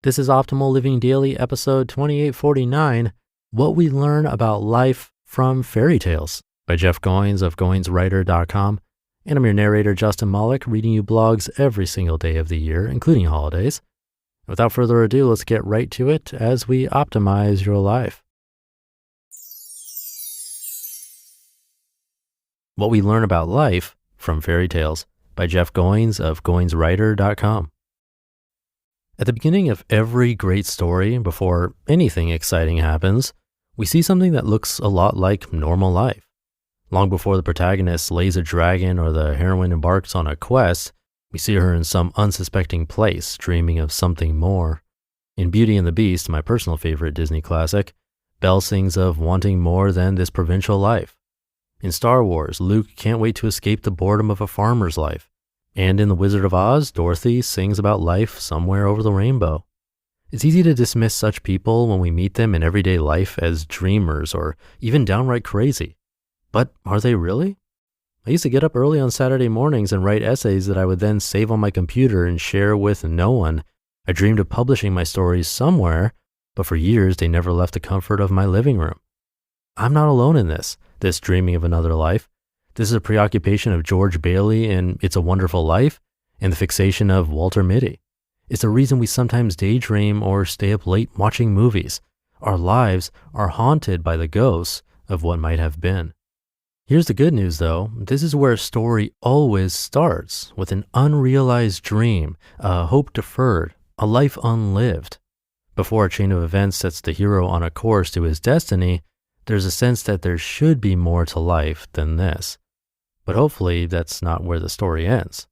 This is Optimal Living Daily, episode 2849, What We Learn About Life from Fairy Tales by Jeff Goins of GoinsWriter.com. And I'm your narrator, Justin Malik, reading you blogs every single day of the year, including holidays. Without further ado, let's get right to it as we optimize your life. What We Learn About Life from Fairy Tales by Jeff Goins of GoinsWriter.com. At the beginning of every great story, before anything exciting happens, we see something that looks a lot like normal life. Long before the protagonist slays a dragon or the heroine embarks on a quest, we see her in some unsuspecting place, dreaming of something more. In Beauty and the Beast, my personal favorite Disney classic, Belle sings of wanting more than this provincial life. In Star Wars, Luke can't wait to escape the boredom of a farmer's life. And in The Wizard of Oz, Dorothy sings about life somewhere over the rainbow. It's easy to dismiss such people when we meet them in everyday life as dreamers or even downright crazy. But are they really? I used to get up early on Saturday mornings and write essays that I would then save on my computer and share with no one. I dreamed of publishing my stories somewhere, but for years they never left the comfort of my living room. I'm not alone in this dreaming of another life. This is a preoccupation of George Bailey in It's a Wonderful Life and the fixation of Walter Mitty. It's the reason we sometimes daydream or stay up late watching movies. Our lives are haunted by the ghosts of what might have been. Here's the good news though. This is where a story always starts, with an unrealized dream, a hope deferred, a life unlived. Before a chain of events sets the hero on a course to his destiny, there's a sense that there should be more to life than this. But hopefully that's not where the story ends.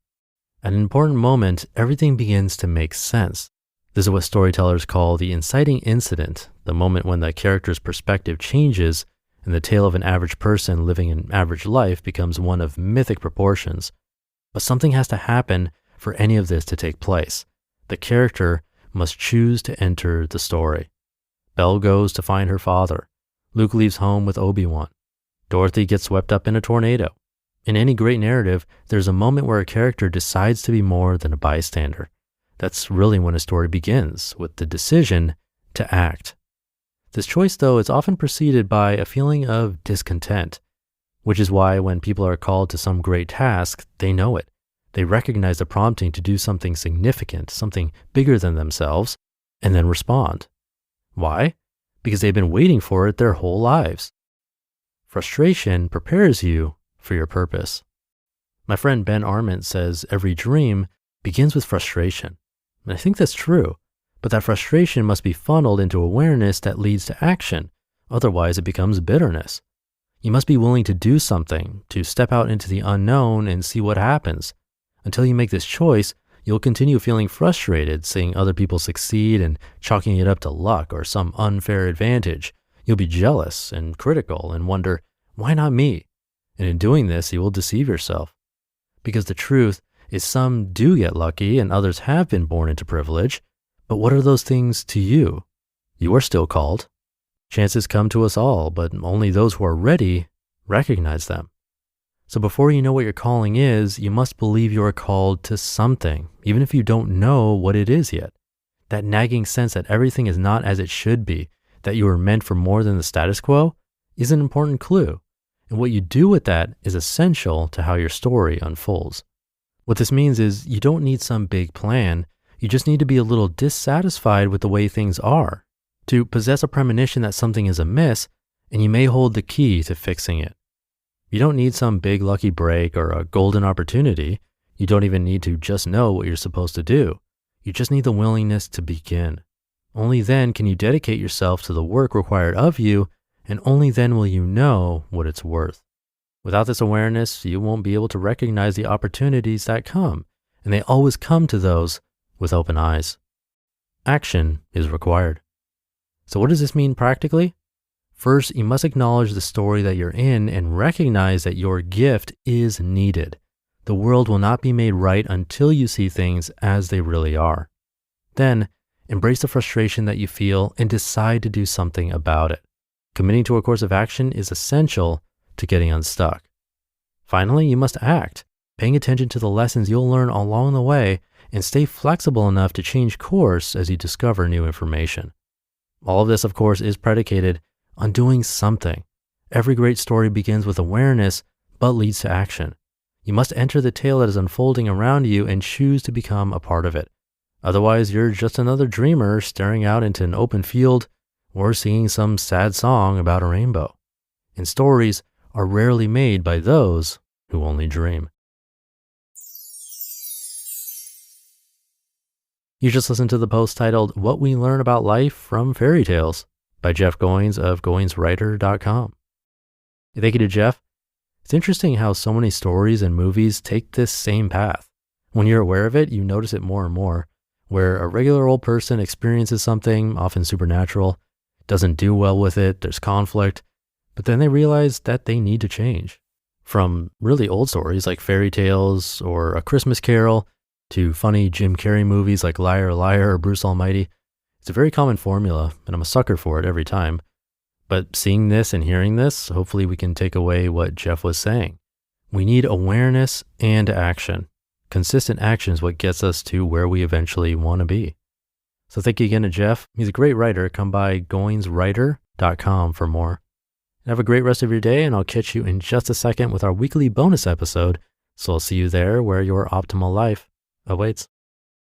At an important moment, everything begins to make sense. This is what storytellers call the inciting incident, the moment when the character's perspective changes and the tale of an average person living an average life becomes one of mythic proportions. But something has to happen for any of this to take place. The character must choose to enter the story. Belle goes to find her father. Luke leaves home with Obi-Wan. Dorothy gets swept up in a tornado. In any great narrative, there's a moment where a character decides to be more than a bystander. That's really when a story begins, with the decision to act. This choice, though, is often preceded by a feeling of discontent, which is why when people are called to some great task, they know it. They recognize the prompting to do something significant, something bigger than themselves, and then respond. Why? Because they've been waiting for it their whole lives. Frustration prepares you for your purpose. My friend Ben Arment says every dream begins with frustration. And I think that's true, but that frustration must be funneled into awareness that leads to action. Otherwise, it becomes bitterness. You must be willing to do something, to step out into the unknown and see what happens. Until you make this choice, you'll continue feeling frustrated, seeing other people succeed and chalking it up to luck or some unfair advantage. You'll be jealous and critical and wonder, why not me? And in doing this, you will deceive yourself. Because the truth is some do get lucky and others have been born into privilege. But what are those things to you? You are still called. Chances come to us all, but only those who are ready recognize them. So before you know what your calling is, you must believe you are called to something, even if you don't know what it is yet. That nagging sense that everything is not as it should be, that you are meant for more than the status quo, is an important clue. And what you do with that is essential to how your story unfolds. What this means is you don't need some big plan. You just need to be a little dissatisfied with the way things are, to possess a premonition that something is amiss, and you may hold the key to fixing it. You don't need some big lucky break or a golden opportunity. You don't even need to just know what you're supposed to do. You just need the willingness to begin. Only then can you dedicate yourself to the work required of you, and only then will you know what it's worth. Without this awareness, you won't be able to recognize the opportunities that come, and they always come to those with open eyes. Action is required. So what does this mean practically? First, you must acknowledge the story that you're in and recognize that your gift is needed. The world will not be made right until you see things as they really are. Then, embrace the frustration that you feel and decide to do something about it. Committing to a course of action is essential to getting unstuck. Finally, you must act, paying attention to the lessons you'll learn along the way and stay flexible enough to change course as you discover new information. All of this, of course, is predicated on doing something. Every great story begins with awareness, but leads to action. You must enter the tale that is unfolding around you and choose to become a part of it. Otherwise, you're just another dreamer staring out into an open field or singing some sad song about a rainbow. And stories are rarely made by those who only dream. You just listened to the post titled What We Learn About Life from Fairy Tales by Jeff Goins of GoinsWriter.com. Thank you to Jeff. It's interesting how so many stories and movies take this same path. When you're aware of it, you notice it more and more, where a regular old person experiences something, often supernatural, doesn't do well with it, there's conflict, but then they realize that they need to change. From really old stories like fairy tales or A Christmas Carol to funny Jim Carrey movies like Liar Liar or Bruce Almighty, it's a very common formula, and I'm a sucker for it every time. But seeing this and hearing this, hopefully we can take away what Jeff was saying. We need awareness and action. Consistent action is what gets us to where we eventually want to be. So thank you again to Jeff. He's a great writer. Come by GoinsWriter.com for more. Have a great rest of your day, and I'll catch you in just a second with our weekly bonus episode. So I'll see you there where your optimal life awaits.